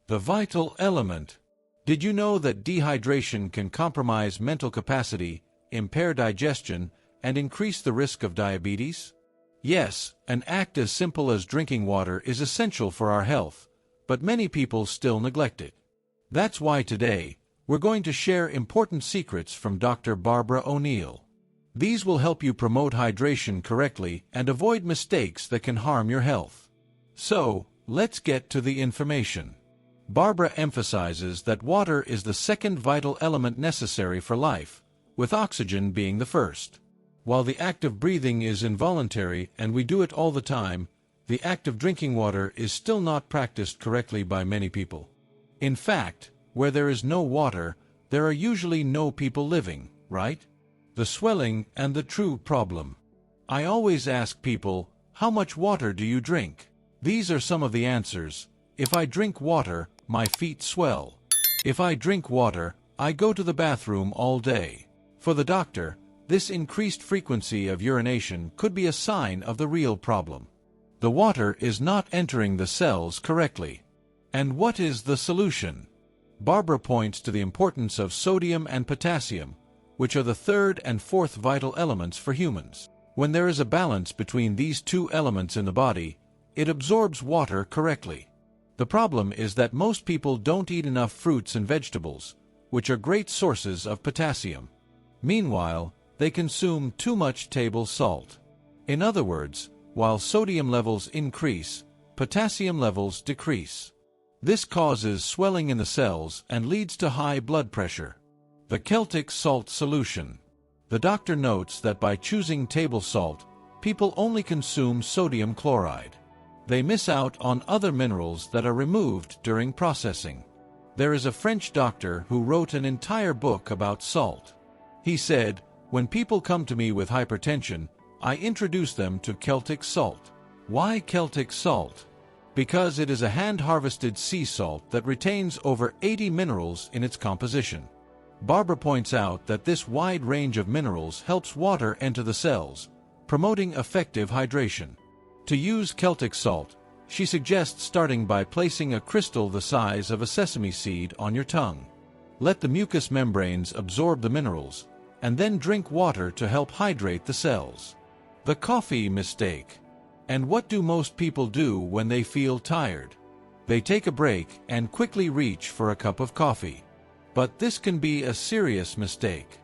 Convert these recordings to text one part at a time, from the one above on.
The vital element. Did you know that dehydration can compromise mental capacity, impair digestion, and increase the risk of diabetes? Yes, an act as simple as drinking water is essential for our health, but many people still neglect it. That's why today, we're going to share important secrets from Dr. Barbara O'Neill. These will help you promote hydration correctly and avoid mistakes that can harm your health. So, let's get to the information. Barbara emphasizes that water is the second vital element necessary for life, with oxygen being the first. While the act of breathing is involuntary and we do it all the time, the act of drinking water is still not practiced correctly by many people. In fact, where there is no water, there are usually no people living, right? The swelling and the true problem. I always ask people, how much water do you drink? These are some of the answers. If I drink water, my feet swell. If I drink water, I go to the bathroom all day. For the doctor, this increased frequency of urination could be a sign of the real problem. The water is not entering the cells correctly. And what is the solution? Barbara points to the importance of sodium and potassium, which are the third and fourth vital elements for humans. When there is a balance between these two elements in the body, it absorbs water correctly. The problem is that most people don't eat enough fruits and vegetables, which are great sources of potassium. Meanwhile, they consume too much table salt. In other words, while sodium levels increase, potassium levels decrease. This causes swelling in the cells and leads to high blood pressure. The Celtic salt solution. The doctor notes that by choosing table salt, people only consume sodium chloride. They miss out on other minerals that are removed during processing. There is a French doctor who wrote an entire book about salt. He said, "When people come to me with hypertension, I introduce them to Celtic salt." Why Celtic salt? Because it is a hand-harvested sea salt that retains over 80 minerals in its composition. Barbara points out that this wide range of minerals helps water enter the cells, promoting effective hydration. To use Celtic salt, she suggests starting by placing a crystal the size of a sesame seed on your tongue. Let the mucous membranes absorb the minerals, and then drink water to help hydrate the cells. The coffee mistake. And what do most people do when they feel tired? They take a break and quickly reach for a cup of coffee. But this can be a serious mistake.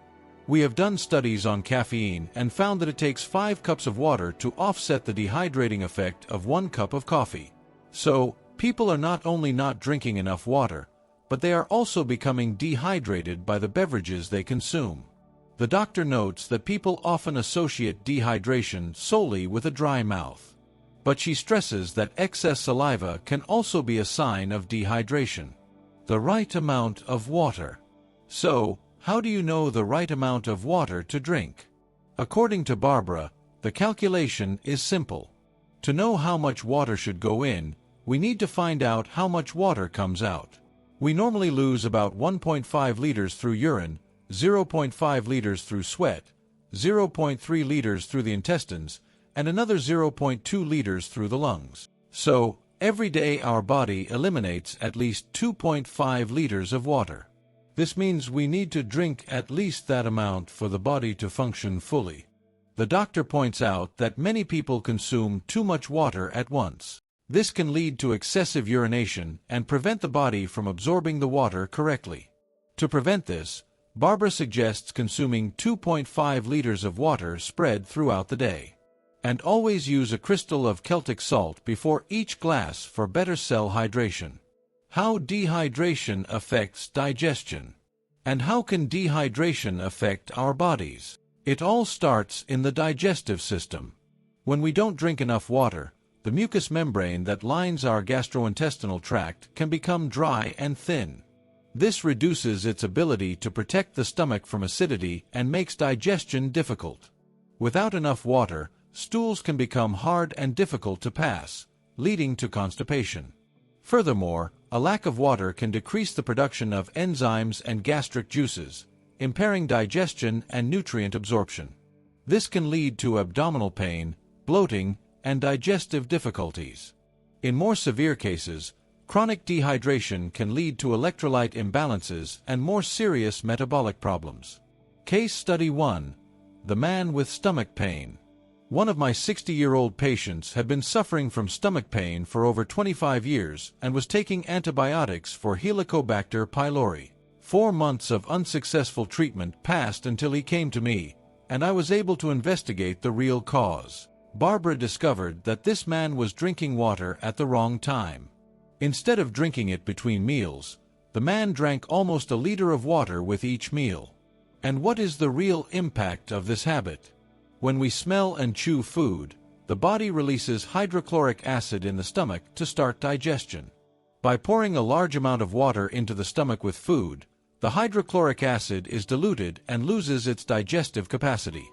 We have done studies on caffeine and found that it takes 5 cups of water to offset the dehydrating effect of 1 cup of coffee. So, people are not only not drinking enough water, but they are also becoming dehydrated by the beverages they consume. The doctor notes that people often associate dehydration solely with a dry mouth. But she stresses that excess saliva can also be a sign of dehydration. The right amount of water. So, how do you know the right amount of water to drink? According to Barbara, the calculation is simple. To know how much water should go in, we need to find out how much water comes out. We normally lose about 1.5 liters through urine, 0.5 liters through sweat, 0.3 liters through the intestines, and another 0.2 liters through the lungs. So, every day our body eliminates at least 2.5 liters of water. This means we need to drink at least that amount for the body to function fully. The doctor points out that many people consume too much water at once. This can lead to excessive urination and prevent the body from absorbing the water correctly. To prevent this, Barbara suggests consuming 2.5 liters of water spread throughout the day. And always use a crystal of Celtic salt before each glass for better cell hydration. How dehydration affects digestion. And how can dehydration affect our bodies? It all starts in the digestive system. When we don't drink enough water, the mucous membrane that lines our gastrointestinal tract can become dry and thin. This reduces its ability to protect the stomach from acidity and makes digestion difficult. Without enough water, stools can become hard and difficult to pass, leading to constipation. Furthermore, a lack of water can decrease the production of enzymes and gastric juices, impairing digestion and nutrient absorption. This can lead to abdominal pain, bloating, and digestive difficulties. In more severe cases, Chronic dehydration can lead to electrolyte imbalances and more serious metabolic problems. Case Study 1. The man with stomach pain. One of my 60-year-old patients had been suffering from stomach pain for over 25 years and was taking antibiotics for Helicobacter pylori. 4 months of unsuccessful treatment passed until he came to me, and I was able to investigate the real cause. Barbara discovered that this man was drinking water at the wrong time. Instead of drinking it between meals, the man drank almost a liter of water with each meal. And what is the real impact of this habit? When we smell and chew food, the body releases hydrochloric acid in the stomach to start digestion. By pouring a large amount of water into the stomach with food, the hydrochloric acid is diluted and loses its digestive capacity.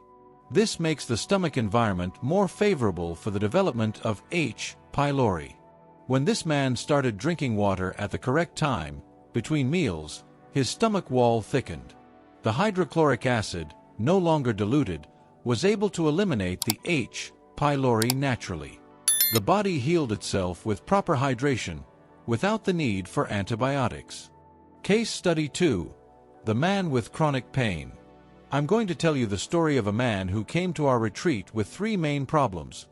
This makes the stomach environment more favorable for the development of H. pylori. When this man started drinking water at the correct time, between meals, his stomach wall thickened. The hydrochloric acid, no longer diluted, was able to eliminate the H. pylori naturally. The body healed itself with proper hydration, without the need for antibiotics. Case Study 2. The man with chronic pain. I'm going to tell you the story of a man who came to our retreat with 3 main problems: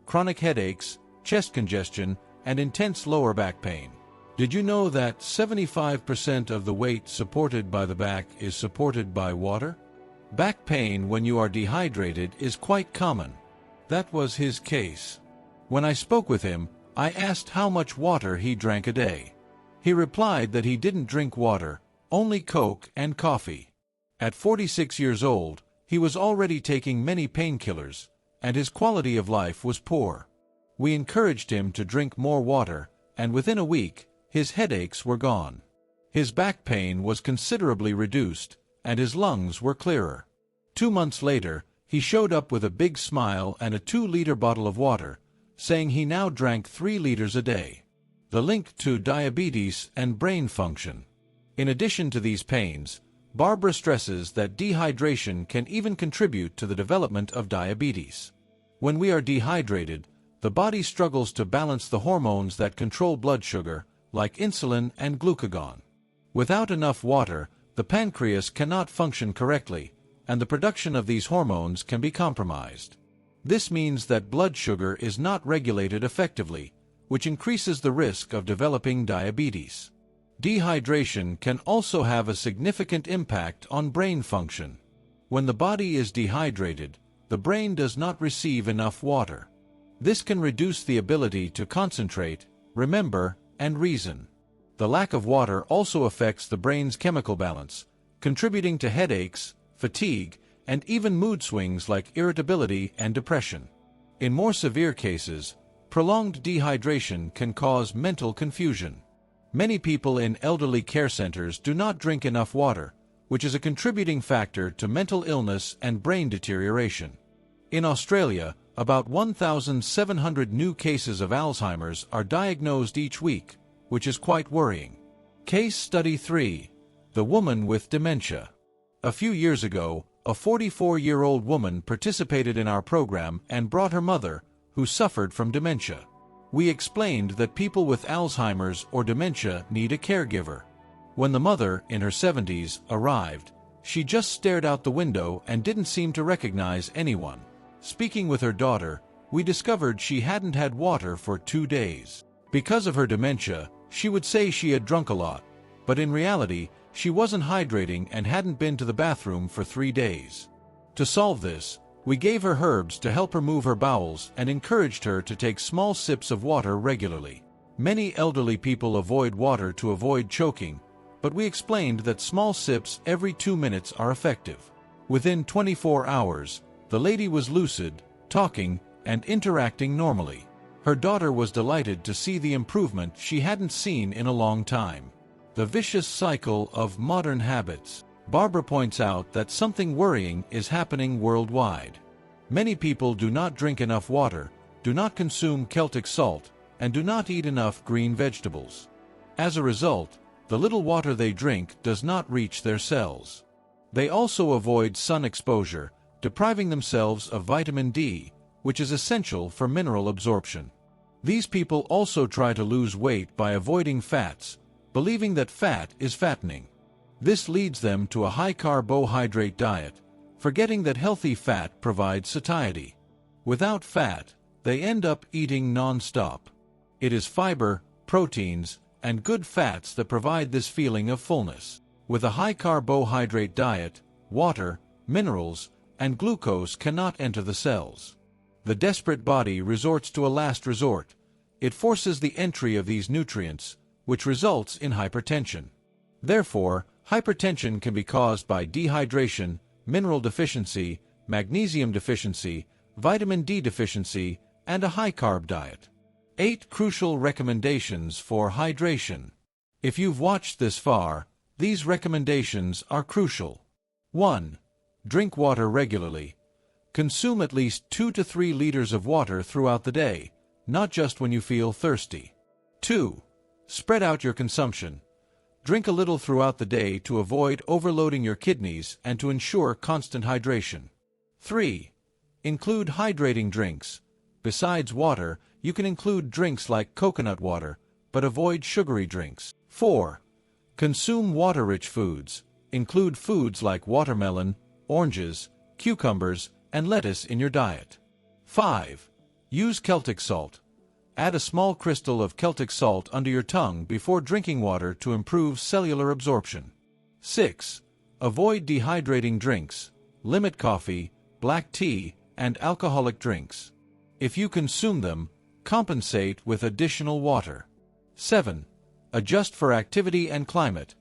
chronic headaches, chest congestion, and intense lower back pain. Did you know that 75% of the weight supported by the back is supported by water? Back pain when you are dehydrated is quite common. That was his case. When I spoke with him, I asked how much water he drank a day. He replied that he didn't drink water, only Coke and coffee. At 46 years old, he was already taking many painkillers, and his quality of life was poor. We encouraged him to drink more water, and within a week, his headaches were gone. His back pain was considerably reduced, and his lungs were clearer. 2 months later, he showed up with a big smile and a 2-liter bottle of water, saying he now drank 3 liters a day. The link to diabetes and brain function. In addition to these pains, Barbara stresses that dehydration can even contribute to the development of diabetes. When we are dehydrated, the body struggles to balance the hormones that control blood sugar, like insulin and glucagon. Without enough water, the pancreas cannot function correctly, and the production of these hormones can be compromised. This means that blood sugar is not regulated effectively, which increases the risk of developing diabetes. Dehydration can also have a significant impact on brain function. When the body is dehydrated, the brain does not receive enough water. This can reduce the ability to concentrate, remember, and reason. The lack of water also affects the brain's chemical balance, contributing to headaches, fatigue, and even mood swings like irritability and depression. In more severe cases, prolonged dehydration can cause mental confusion. Many people in elderly care centers do not drink enough water, which is a contributing factor to mental illness and brain deterioration. In Australia, about 1,700 new cases of Alzheimer's are diagnosed each week, which is quite worrying. Case Study 3. The woman with dementia. A few years ago, a 44-year-old woman participated in our program and brought her mother, who suffered from dementia. We explained that people with Alzheimer's or dementia need a caregiver. When the mother, in her 70s, arrived, she just stared out the window and didn't seem to recognize anyone. Speaking with her daughter, we discovered she hadn't had water for 2 days. Because of her dementia, she would say she had drunk a lot, but in reality, she wasn't hydrating and hadn't been to the bathroom for 3 days. To solve this, we gave her herbs to help her move her bowels and encouraged her to take small sips of water regularly. Many elderly people avoid water to avoid choking, but we explained that small sips every 2 minutes are effective. Within 24 hours, the lady was lucid, talking, and interacting normally. Her daughter was delighted to see the improvement she hadn't seen in a long time. The vicious cycle of modern habits. Barbara points out that something worrying is happening worldwide. Many people do not drink enough water, do not consume Celtic salt, and do not eat enough green vegetables. As a result, the little water they drink does not reach their cells. They also avoid sun exposure, depriving themselves of vitamin D, which is essential for mineral absorption. These people also try to lose weight by avoiding fats, believing that fat is fattening. This leads them to a high-carbohydrate diet, forgetting that healthy fat provides satiety. Without fat, they end up eating non-stop. It is fiber, proteins, and good fats that provide this feeling of fullness. With a high-carbohydrate diet, water, minerals, and glucose cannot enter the cells. The desperate body resorts to a last resort. It forces the entry of these nutrients, which results in hypertension. Therefore, hypertension can be caused by dehydration, mineral deficiency, magnesium deficiency, vitamin D deficiency, and a high-carb diet. 8 crucial recommendations for hydration. If you've watched this far, these recommendations are crucial. 1. Drink water regularly. Consume at least 2 to 3 liters of water throughout the day, not just when you feel thirsty. 2. Spread out your consumption. Drink a little throughout the day to avoid overloading your kidneys and to ensure constant hydration. 3. Include hydrating drinks. Besides water, you can include drinks like coconut water, but avoid sugary drinks. 4. Consume water-rich foods. Include foods like watermelon, oranges, cucumbers, and lettuce in your diet. 5. Use Celtic salt. Add a small crystal of Celtic salt under your tongue before drinking water to improve cellular absorption. 6. Avoid dehydrating drinks. Limit coffee, black tea, and alcoholic drinks. If you consume them, compensate with additional water. 7. Adjust for activity and climate.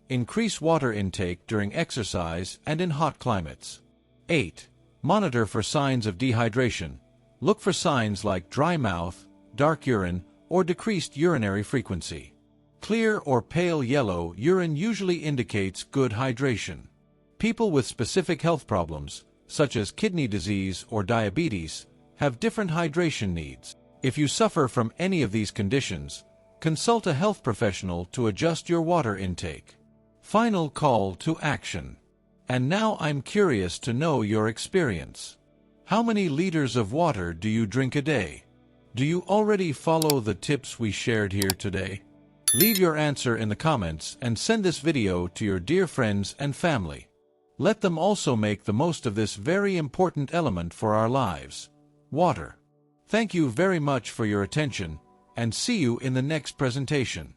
Increase water intake during exercise and in hot climates. 8. Monitor for signs of dehydration. Look for signs like dry mouth, dark urine, or decreased urinary frequency. Clear or pale yellow urine usually indicates good hydration. People with specific health problems, such as kidney disease or diabetes, have different hydration needs. If you suffer from any of these conditions, consult a health professional to adjust your water intake. Final call to action. And now I'm curious to know your experience. How many liters of water do you drink a day? Do you already follow the tips we shared here today? Leave your answer in the comments and send this video to your dear friends and family. Let them also make the most of this very important element for our lives, water. Thank you very much for your attention, and see you in the next presentation.